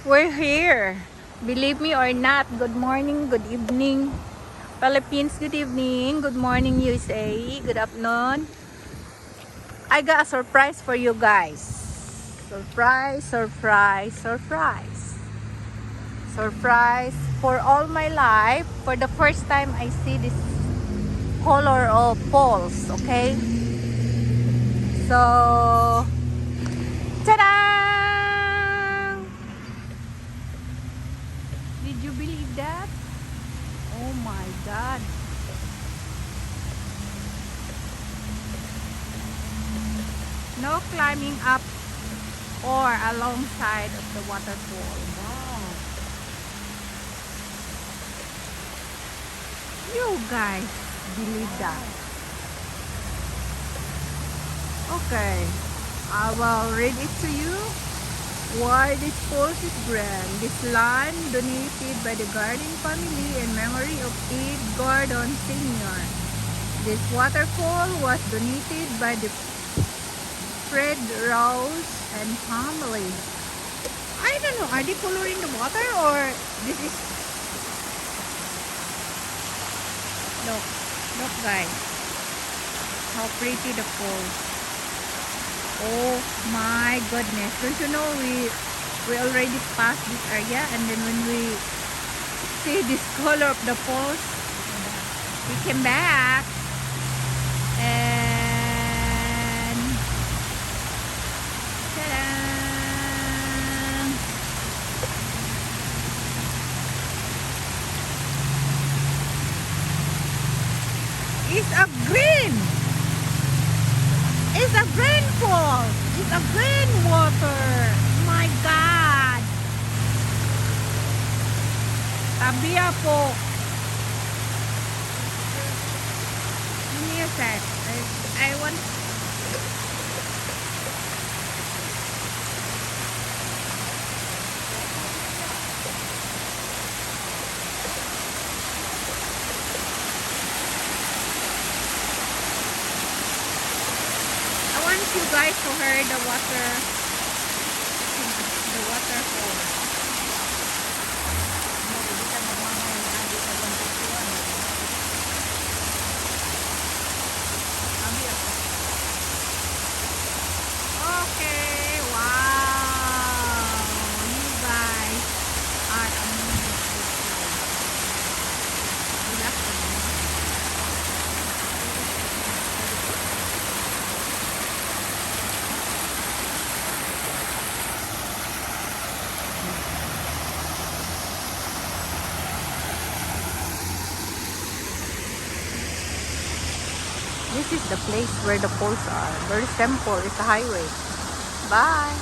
We're here. Believe me or not, good morning, good evening. Philippines, good evening. Good morning, USA. Good afternoon. I got a surprise for you guys. Surprise, surprise, surprise. Surprise. For all my life, for the first time I see this color of poles, okay? So, ta-da! Did you believe that? Oh my God. No climbing up or alongside of the waterfall. Wow. You guys believe that? Okay. I will read it to you. Why this post is grand. This land donated by the Garden family in memory of Ed Gordon Sr. This waterfall was donated by the Fred Rose and family. I don't know, are they coloring the water or this is... Look, look guys, how pretty the falls. Oh my goodness, don't you know we already passed this area, and then when we see this color of the falls, we came back and ta-da! It's a green! It's a green fall! It's a green water! My God! Tabiya po! Give me a sec. I want... I want you guys to hear the waterfall. Okay, wow, you guys are amazing. Relax na. This is the place where the poles are. Very simple. It's a highway. Bye.